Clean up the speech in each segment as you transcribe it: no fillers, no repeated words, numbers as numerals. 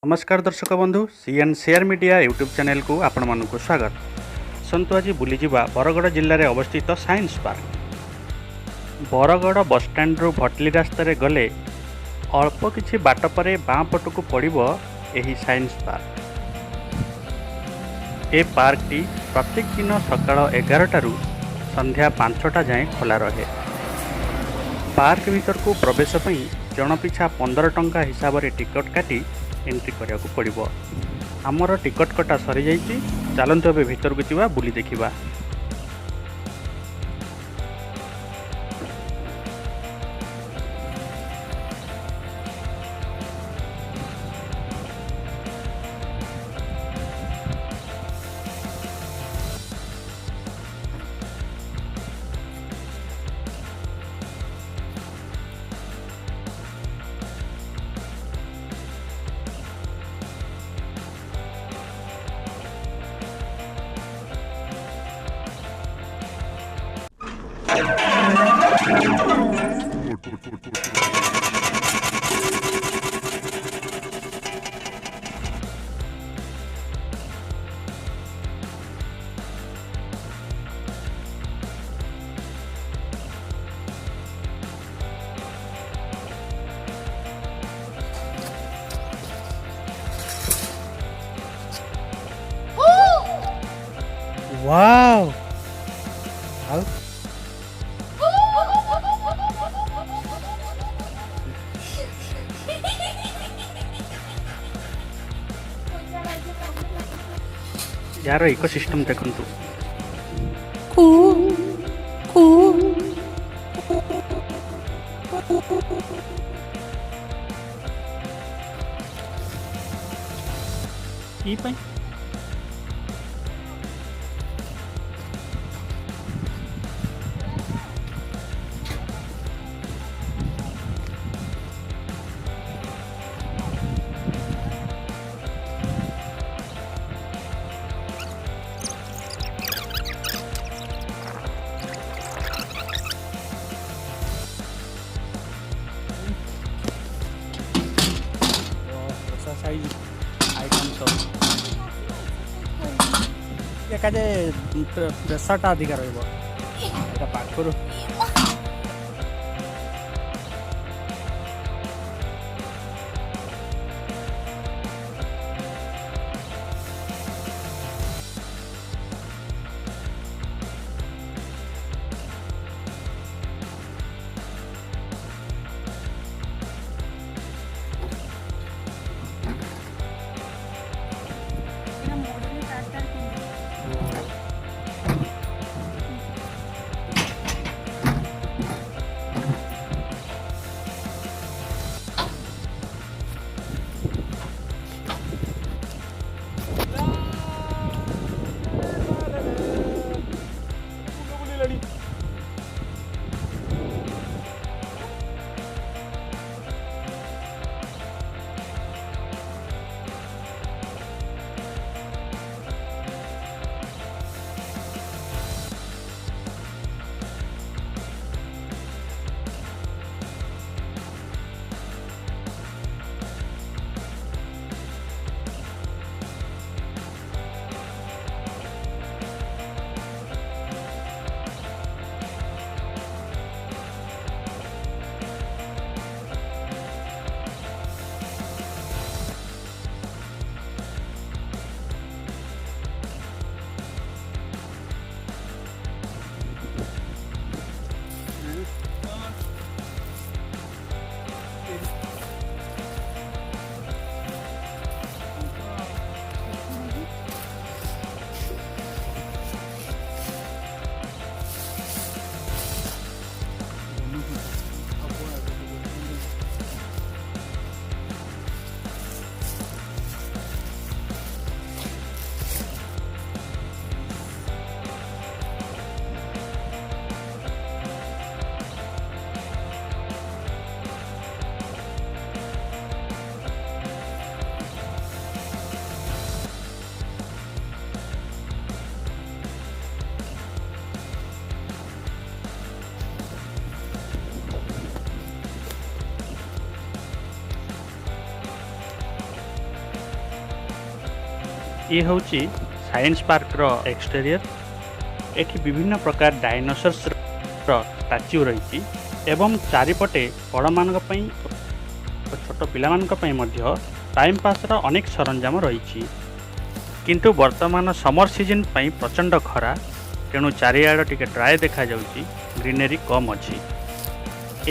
नमस्कार दर्शक बंधु CN share media YouTube channel को आपण मानक स्वागत। आसतु आज बुलीजा बरगड़ जिले में अवस्थित science park. Bargarh bus stand रु भटली रास्त गले अल्प किछि बाट पर बाँ पट को पड़ो यही साइंस पार्क। ए पार्क टी प्रत्येक दिन सकाळ 11 संध्या 5टा जाए खोला रहे। पार्क भीतर को प्रवेश पई जन पिछा 15 टंका हिसाब से टिकट काटी एंट्री करिया को पड़िबो। हमर टिकट कटा सरी जाइछि, चलंतु एबे भीतर को जिबा बुली देखिबा। वाव आओ यार इकोसिस्टम देखंतु। ई पई एक्सरसाइज आइटम सब एकाजे प्रेसरटा अधिक रहा पाखर ये हूँ साइंस पार्क रो एक्सटेरियर। एठी विभिन्न प्रकार डायनोसर्स स्टाच्यू रही एवं चारिपटे बड़ मान छोट पिला टाइम पास रो अनेक सरंजाम रही। किंतु वर्तमान समर सीजन पई प्रचंड खरा तेणु चारिआड़ टिके ड्राए देखा जाउची, ग्रीनरी कम अच्छी।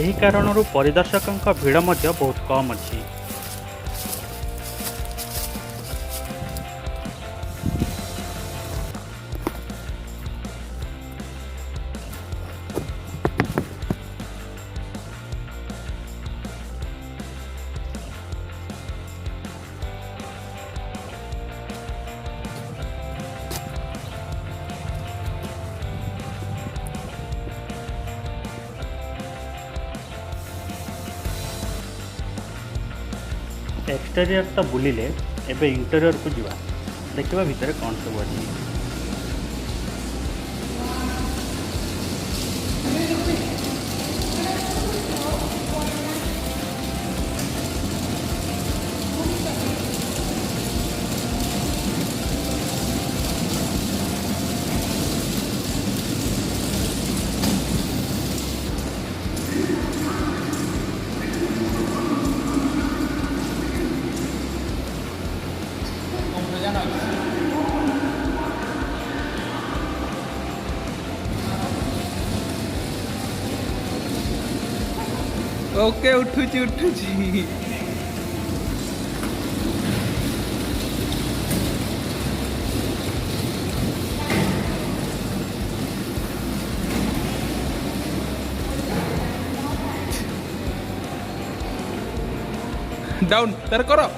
एही कारणरू परिदर्शकों भीड़ मध्य बहुत कम अच्छी। एक्सटेरियर तो बुलिले एबे इंटेरियर को जीवा देखिबा भितर कौन सब अच्छी। ओके उठुची उठुची डाउन तर करो।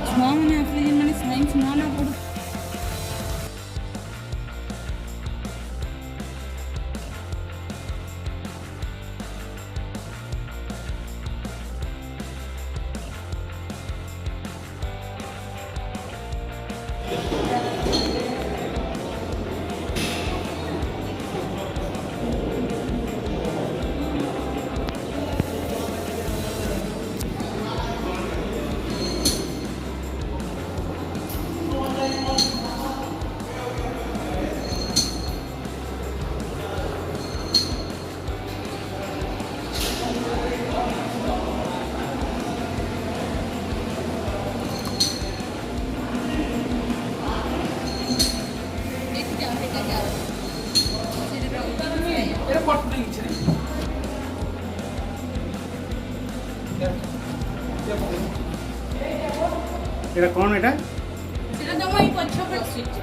छुआ मैंने आपने मैंने साइंस ना पढ़ एटा कौन एटा सेटा तो वही पछ पर स्विच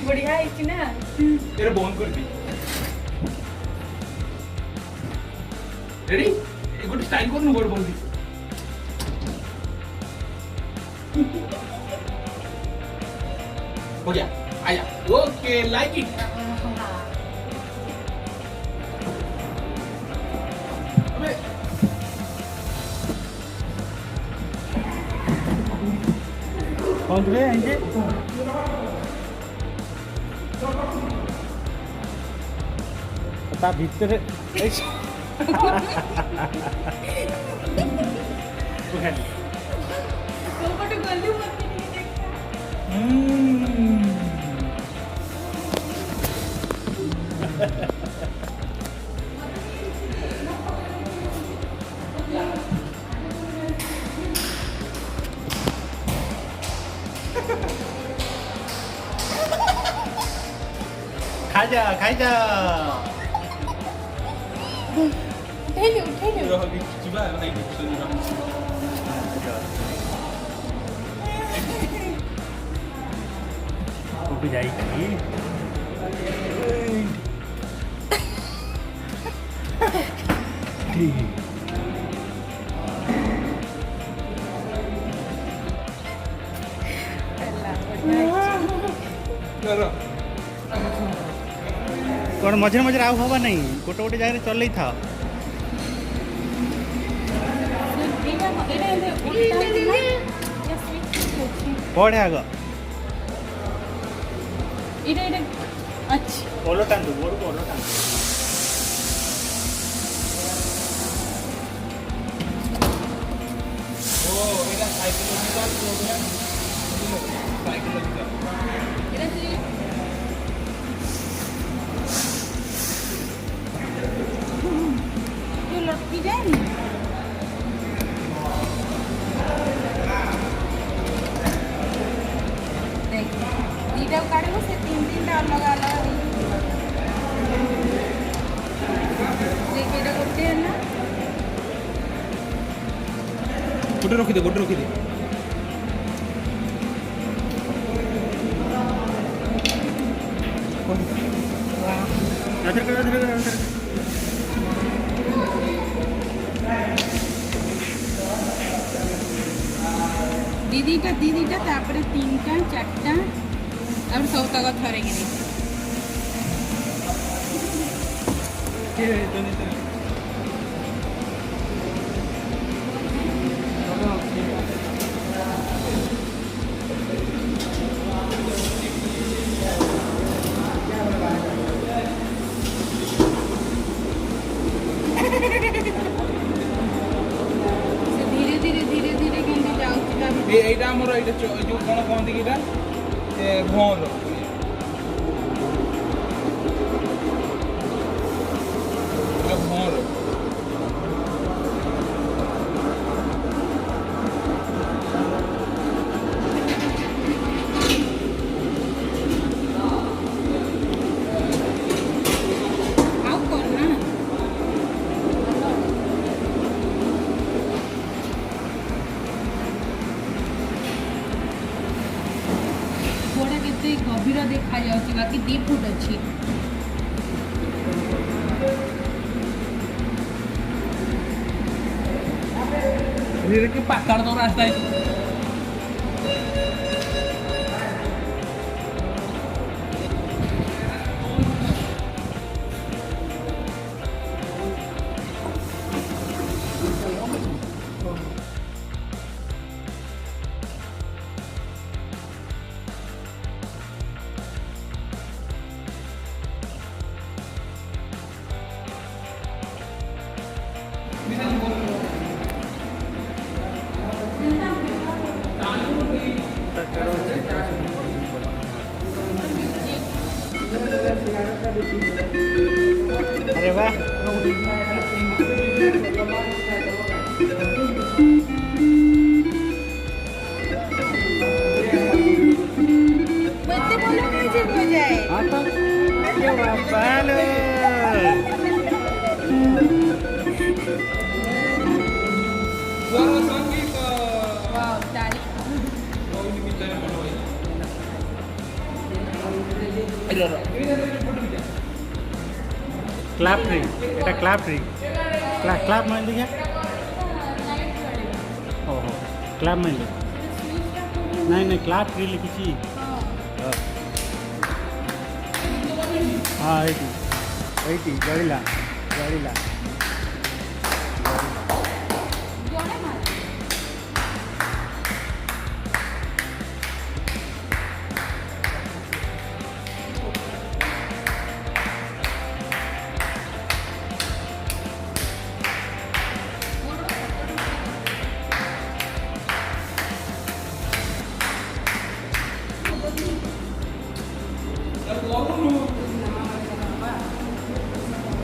बढ़िया है कि ना तेरे बंद कर दी रेडी एक गुड स्टाइल को नुगड़ बोल दी हो गया आया ओके लाइक इट अबे कौन रे आएंगे ता भीतर कोपट गल्ली मत देखा खाजा खाजा उठेली रह भी जिबा भाई सुन रह वो भी जाएगी ठीक रह कौन मझे मझे आउ हवा नहीं गोटे गोटे जगह चल था पढ़े आग अच्छा पोलो टांगू गोड़ पोलो टांगू ओ एटा साइकोलॉजिकल प्रोग्राम साइकोलॉजिकल जो लटकी जाए दीटा काढ़ से 3 अलग अलग देखिए गोटे है ना गोटे रखी दे दीदीटा तापर 3टा 4टा अब सब तक थरे के नहीं के तो धीरे केमती जाऊँ এইটা আমার এইটা जो কোন কোন দিকে এটা ঘর এটা ঘর आओ करना गोड़ा केते गभीर देखा जाउची बाकी 2 फुट अछि धीरे के पाकड़ तो रास्ता है अरे वाह बच्चे बोलो कैसे हो जाए हाँ तो ये बाबा लो स्वर संगीत वाह ताली कोई विचार करो क्लैप रिंग এটা ক্ল্যাপ রিং ক্ল্যাপ মানে দেখে ओहो क्लैप মানে नहीं नहीं क्लैप री लिखिছি हाँ এইটি জড়িলা जोड़े मार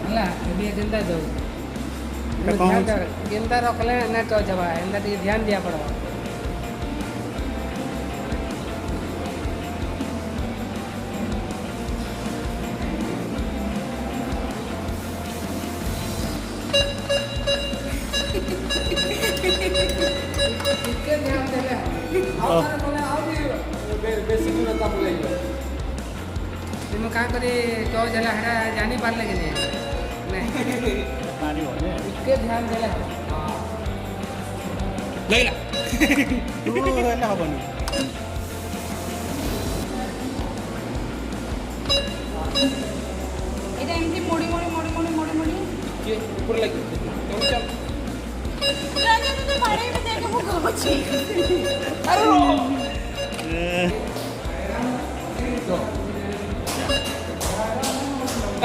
ହେଲା ଏବେ କେନ୍ତା ଯାଉ ଏଟା କଣ ହଉଛି? କେନ୍ତା ରଖଲେ ନା ଟଚ୍ ହେବା ଏନ୍ତା ଟିକେ ଧ୍ୟାନ ଦିଆ ପଡ଼ବା ଟିକେ ଧ୍ୟାନ ଦେଲେ ଆଉ ଥରେ କଲେ ଆଉ ବି ବେଶୀ ଦୂର ତାପ ଲାଗିବ। ତୁମେ କାଁ କରି ଟଚ୍ ହେଲା ସେଟା ଜାଣିପାରିଲେ କି ନାଇଁ ଟିକେ ଧ୍ୟାନ ଦେଲେ ଲାଗିଲା ତୁ ହେଲେ ହବନି। এটা এমনি মোড়ি মোড়ি মোড়ি মোড়ি মোড়ি মোড়ি କିଏ ଉପରେ ଲାଗିବ ତମେ ଚାଲ। রাজা তো বাড়াই মে দেখে মু কହୁছি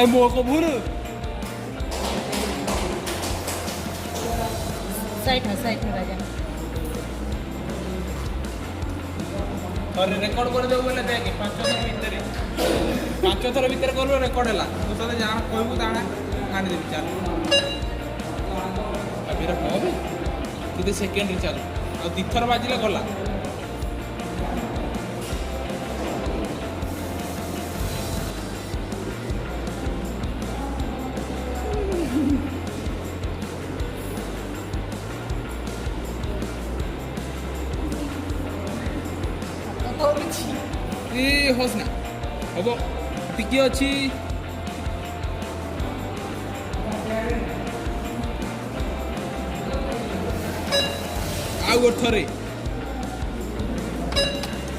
এই ମୋ କଭୁର साइड में राजा ଥରେ ରେକର୍ଡ କରିଦେବୁ ବୋଲେ ଦେଖେ 5 ଥର ଭିତରେ କଲୁ ରେକର୍ଡ ହେଲା ତୁ ତତେ ଯାହା କହିବୁ ତାହା ଆଣିଦେବି ଚାଲ। ଆବିର କହିବି ତୁ ସେକେଣ୍ଡରେ ଚାଲ ଆଉ 2 ଥର ବାଜିଲେ ଗଲା। କରୁଛି ଏ ହସ୍ ନା ହବ ଟିକେ ଅଛି। ଆଉ ଗୋଟେ ଥରେ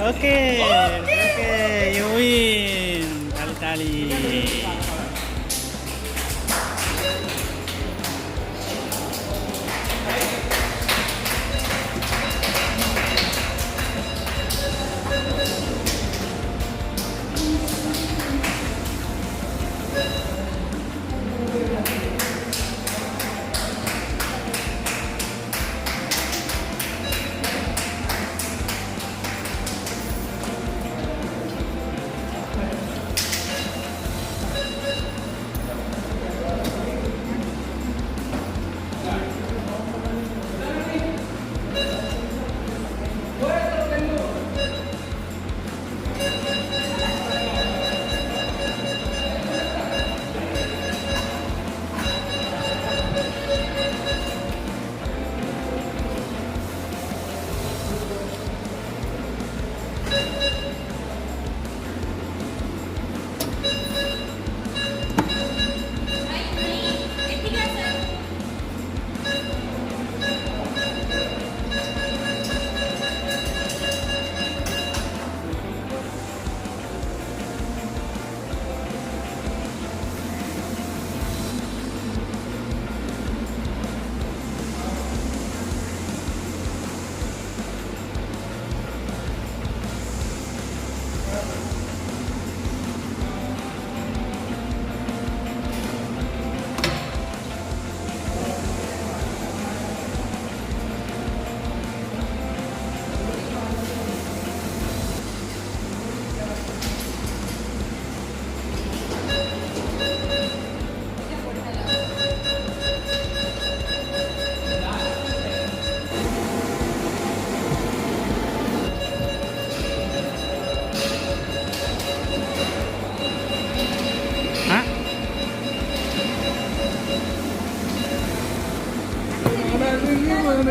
ओके ओके यू विन ताली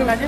राजा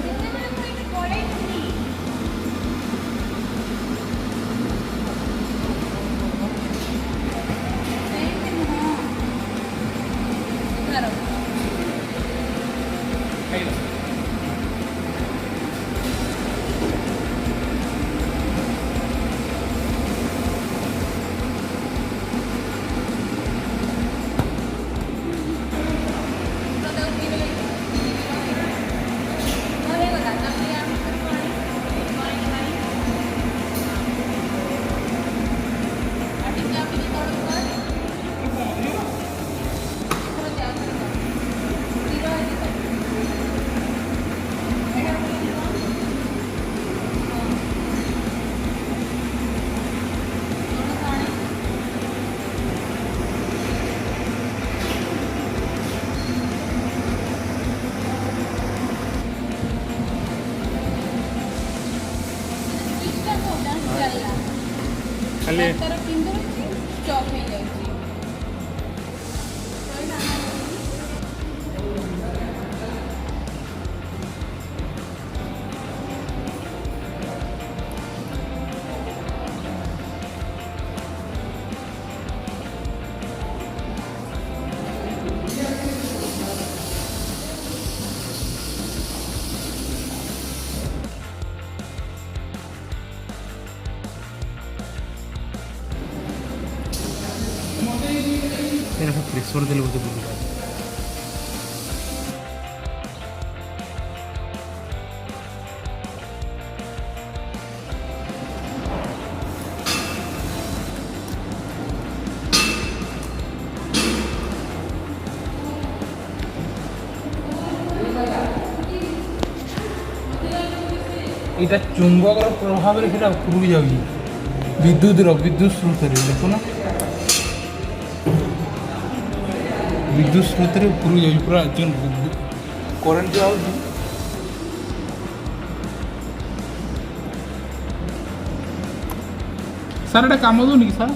ଖାଲି ତାର ପିନ୍ଧୁଛି ଚକ୍ ହେଇଯାଉଛି। ପାସୱାର୍ଡ଼ ଦେଲେ ବୋଧେ ବୁଲିବା। এটা ଚୁମ୍ବକର ପ୍ରଭାବରେ ସେଟା ଉପରକୁ ଯାଉଛି ବିଦ୍ୟୁତ ସ୍ରୋତରେ ଦେଖୁନ ବିଦ୍ୟୁତ ସ୍ରୋତରେ ଉପରକୁ ଯାଉଛି ପୁରା କରେଣ୍ଟ ଯାଉଛି ସାର୍ ଏଇଟା କାମ ଦେଉନି କି ସାର୍?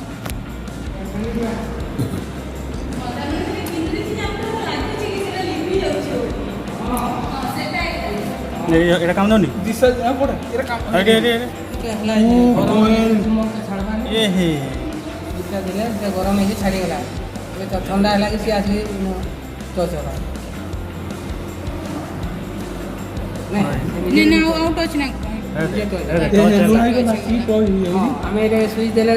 এটা কাম দেউনি দিশা পড়ে এটা কাম ଏ ହେ ଗରମ ହେଇକି ଛାଡ଼ିଗଲା ଏବେ ଥଣ୍ଡା ହେଲା କି ସିଏ ଆସିକି ଚଚଲା ଆଉ ଟଚ୍ ନା ଆମେ ଏଇଟା ସୁଇଚ୍ ଦେଲେ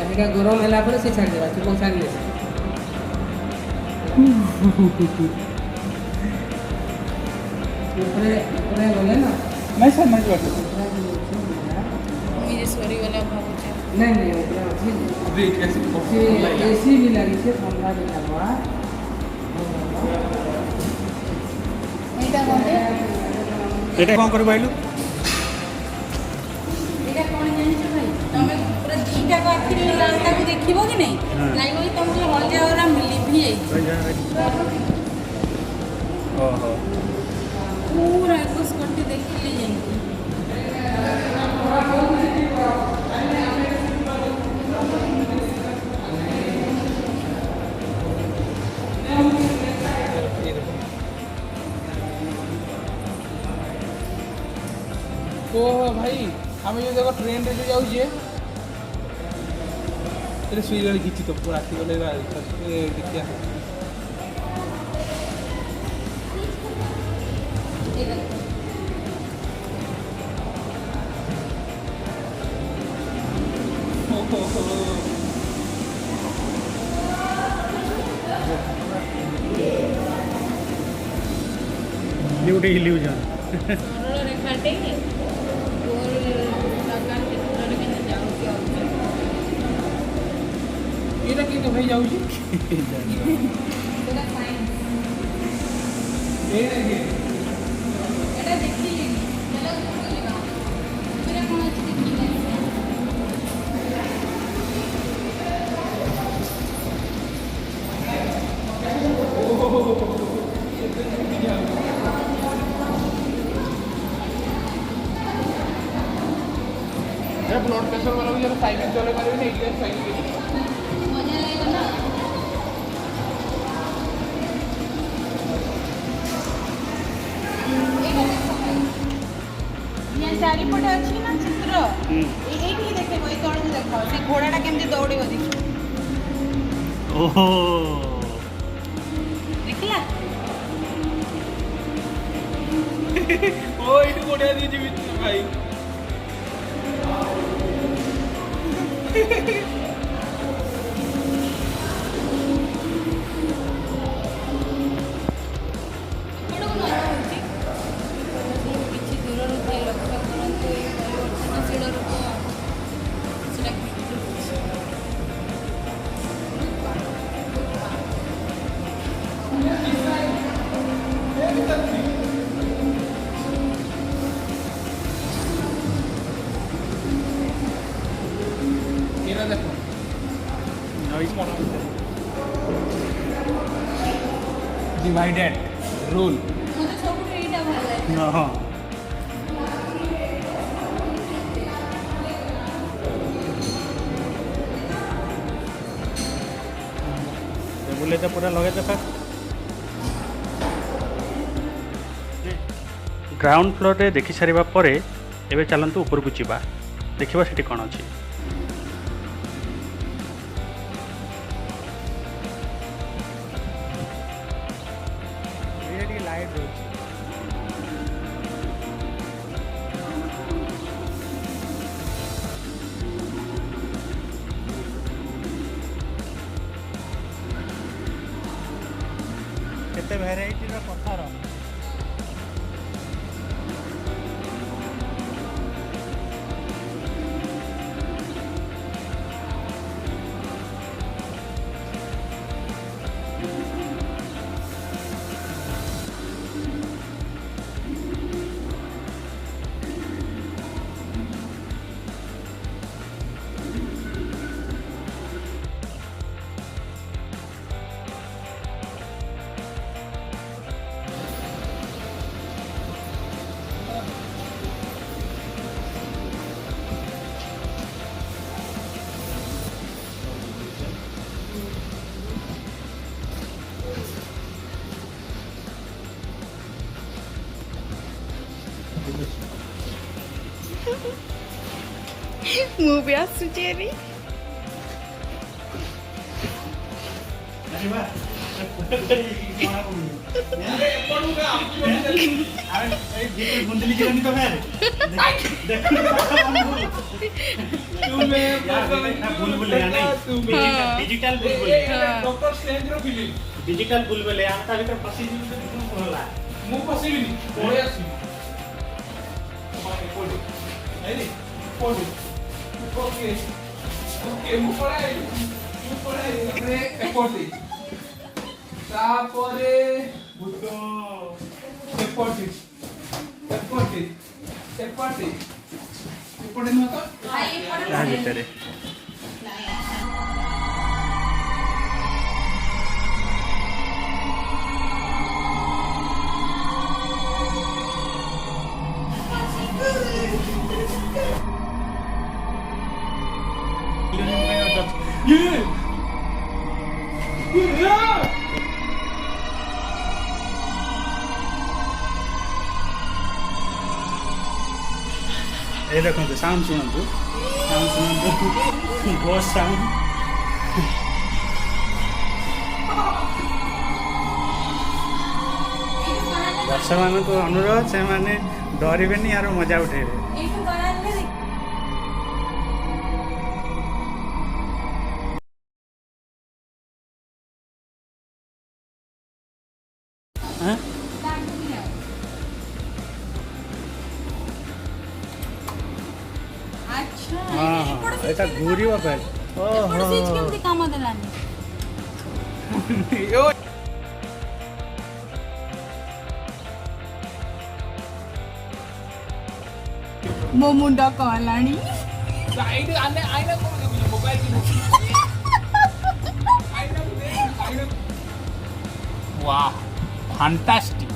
ସେଇଟା ଗରମ ହେଲା ପରେ ସେ ଛାଡ଼ିଦେବା ଚୁପ ଛାଡ଼ିଲେ ଉପରେ ଗଲେ ନା ନାଇଁ ସାର୍ ନାଇଁ ବାଟ मुझे सॉरी वाला भावुच नहीं एसी भी लगी से ठंडा भी लगवा एटा कोते এটা কোন করি বাইলু एटा कोन जानि छ भाई तमे पूरा दीटा को आखिर रास्ता को देखिबो कि नहीं लाइव होई तुम जो हल जाओरा मिली भी ओहो पूरा कुछ करते देखिले जाई ओहो भाई आम जो देख ट्रेन रे जो जाऊे सुईगले किसी तो पूरा गले देखिया ଗୋଟେ ଇଲ୍ୟୁଜନ ସରଳ ରେଖାଟେ ଗୋଲ ପ୍ରକାର କ୍ଷେତ୍ରରେ କେମିତି ଯାଉଛି ଏଇଟା କିନ୍ତୁ ଭାଇ ଯାଉଛି ସେଟା ସାଇନ୍ସ ଏଇଟା କି ଏଟା ଦେଖିଲିନି ସେଟା ବୁଲିବା ଏଟା କ'ଣ ଅଛି ଦେଖିଲେ ब्लड प्रेशर वाला भी जरा साइकिल चले पारे नहीं इधर साइकिल मजा लागेगा ना ଚାରିପଟେ ଅଛି ନା ଚିତ୍ର ଏଇଠି ଦେଖେଇବ ଏଇ ତଳକୁ ଦେଖ ସେ ଘୋଡ଼ାଟା କେମିତି ଦୌଡ଼ିବ ଦେଖ ଓହୋ ଦେଖିଲା ଓ ଏଇଠି ବଢିଆ ଦେଇଛି ଭିତରେ ଭାଇ କିଛି ଦୂରରୁ ଥାଇ ଲକ୍ଷ୍ୟ କରନ୍ତୁ ଏହି ପରିବର୍ତ୍ତନଶୀଳ ରୂପ ସେଟା ଏଇଟା ଦେଖ डिवाइडेड रूल ମୋତେ ସବୁଠୁ ଏଇଟା ଭଲ ଲାଗେ ହଁ ବୁଲେଇତେ ପୁରା ଲଗେଇତେ ଫେର୍ ଗ୍ରାଉଣ୍ଡ ଫ୍ଲୋରରେ ଦେଖି ସାରିବା ପରେ ଏବେ ଚାଲନ୍ତୁ ଉପରକୁ ଯିବା ଦେଖିବା ସେଠି କ'ଣ ଅଛି ଟିକେ ଲାଇଟ୍ ରହୁଛି ମୁଁ ବି ଆସୁଛି ଏରି। डिजिटल डॉक्टर स्ट्रेंज रो फिल्म डिजिटल बुलबुले हम ता भीतर फसी जीव तो किछो होला मु फसिबिनी पळे आसी पळे नहीं पळे ओके ओके मु पळे रे एपोर्टी तापरे बुतो एपोर्टी एपोर्टी एपोर्टी एपोर्टी न तो ता भीतर ए देखो साउंड सुनंतु बस साउंड दर्शक ମାନଙ୍କୁ ଅନୁରୋଧ ସେମାନେ ଡରିବେନି ଆର ମଜା ଉଠେଇବେ। এটা ঘুরিব ফের ଏପଟ switch କେମିତି କାମ ଦେଲାନି? ମୋ ମୁଣ୍ଡ କଣ ହେଲାଣି? साइड आने आईना को मोबाइल की आईना वाह फैंटास्टिक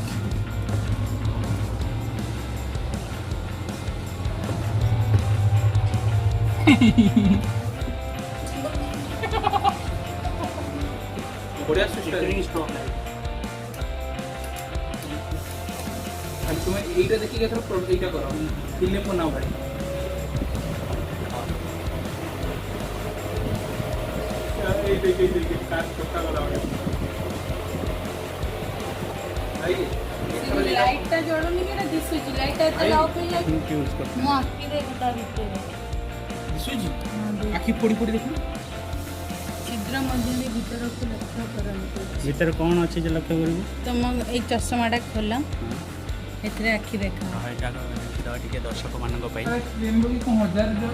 बढ़िया सिस्टम खाली तुम्हें एटा देखिए एथर एटा करो फिल्म बनाओ भाई ଲାଇଟଟା ଜଳୁନି କି ଦିଶୁଛି ଲାଇଟଟା ଏତେ ଲାଉ ପିଲା यूज कर ମୋ ଆଖିରେ ତା ଭିତରେ दिसुजी आखि फोड़ी फोड़ी देखो ଛିଦ୍ର ମଧ୍ୟରେ ଭିତରକୁ ଲକ୍ଷ୍ୟ କରନ୍ତୁ। ଭିତରେ କଣ ଅଛି ଯେ ଲକ୍ଷ୍ୟ କରିବୁ ତମ ଏଇ ଚଷମାଟା ଖୋଲ ଏଥିରେ ଆଖି ଦେଖା ଏଇଟା ଟିକେ ଦର୍ଶକ ମାନଙ୍କ ପାଇଁ रेनबो की को हजार जो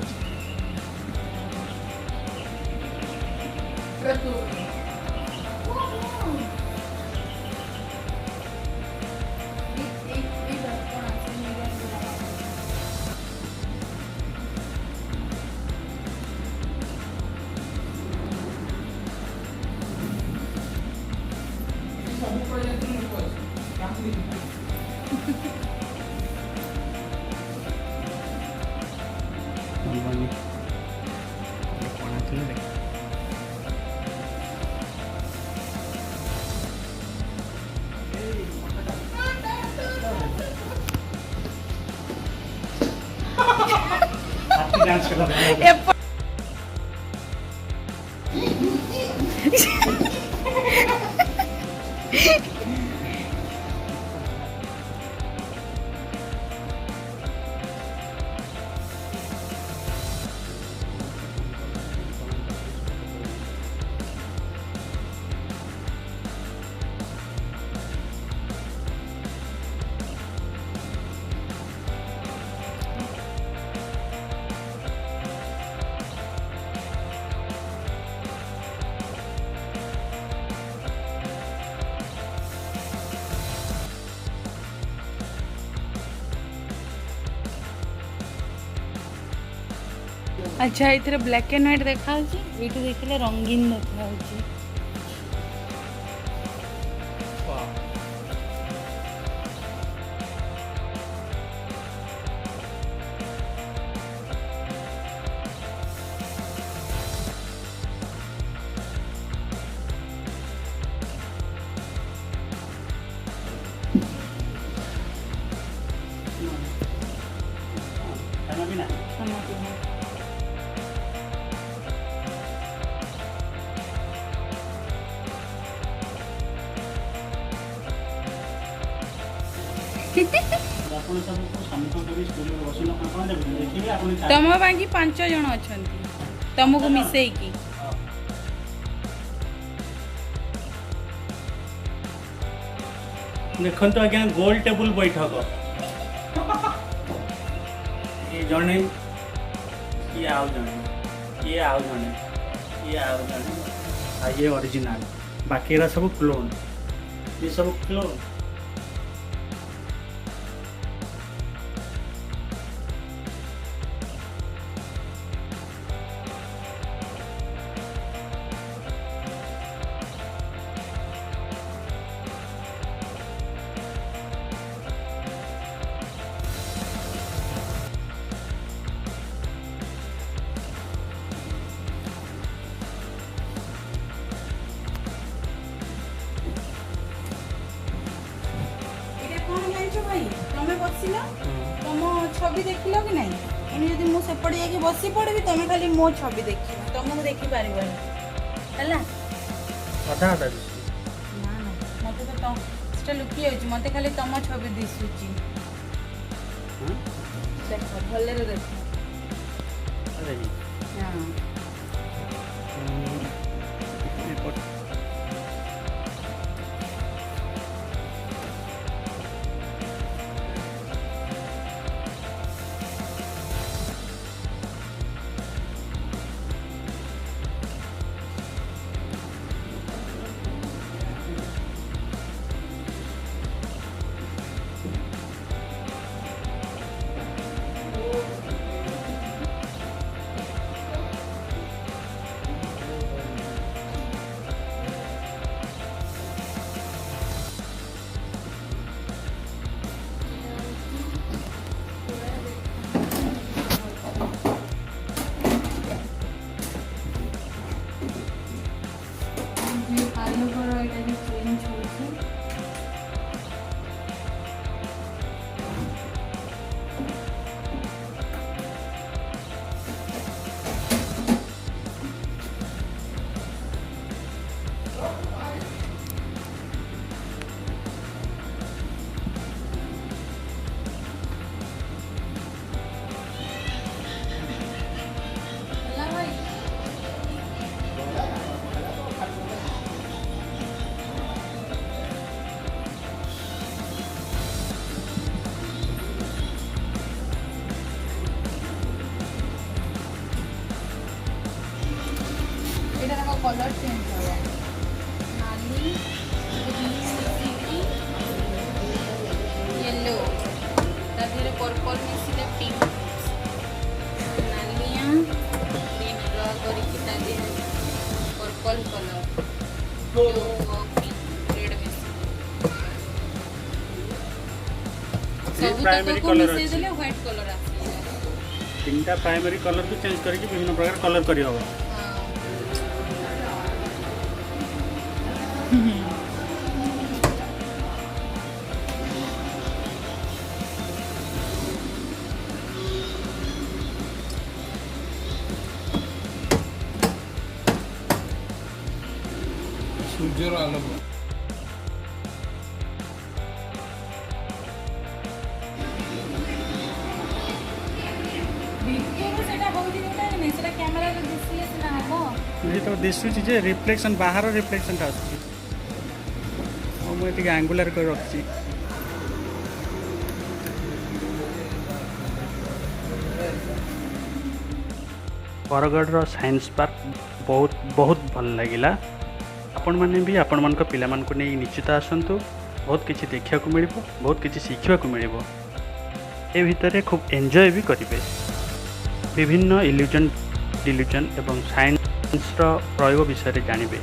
सब प्रोजेक्ट में को काम ବନି କଣ ଅଛି ଦେଖ ହାତୀ ଡାନ୍ସ କଲା अच्छा ଏଥିରେ ବ୍ଲାକ୍ ଆଣ୍ଡ ହ୍ୱାଇଟ୍ ଦେଖାଉଛି ଏଇଠି ଦେଖିଲେ ରଙ୍ଗୀନ ଦେଖାଉଛି। ଖାନା ପିନା ଖାନା ପିନା। ଆପଣ ସବୁ ସମସ୍ତଙ୍କୁ ବି ସ୍କୁଲରେ ବସିଲେ ଆପଣ ଦେବେ ଦେଖିବେ ଆପଣ ତମ ପାଇଁ 5 ଜଣ ଅଛନ୍ତି ତମକୁ ମିଶେଇକି। ଦେଖନ୍ତୁ ଆଜ୍ଞା ଗୋଲ ଟେବୁଲ ବୈଠକ ये जड़े ये आउ जड़े ये आउ जड़े ये आउ जड़े आ ये ओरिजिनल बाकी सब क्लोन ये सब क्लोन। भाई तमें बसिल तुम छवि देखिल कि नहीं एने यदि मु सेपटे जाके बसी पड़बी तमें खाली मो छवि देखिल तुमको देखि पारिबनी हला अधा अधा ना ना मते तो सेटा लुकी जाउची मते खाली तुम छवि दिसुची देखो भले रे देखो अरे हां कलर चेंज होगा नाली येलो ताधीरे पर्पल मिसिले पिंक नालिया ग्रीन ड्रा करके ताधीरे purple colour blue pink red मिसिले सब प्राइमरी तक कलर मिसे देले व्हाइट कलर आसी तीनटा प्राइमरी कलर को चेंज करके विभिन्न प्रकार कलर करी हबो। सूर्यर आलोक ये तो दिशुची जे रिफ्लेक्शन बाहर रिफ्लेक्शन टा आछी मु एटिके एंगुलर कर रखची बरगढ़ साइंस पार्क बहुत बहुत भल लगिला। आपण माने भी आपण मन को पिला मान को नहीं निश्चित आसंतु बहुत किछि देखिया को मिलिबो बहुत किछि शिखिया को मिलिबो ए भितरे खूब एंजॉय भी करिवे विभिन्न इल्यूजन डिल्यूजन एवं साइंस रो प्रयोग विषय रे जानिबे।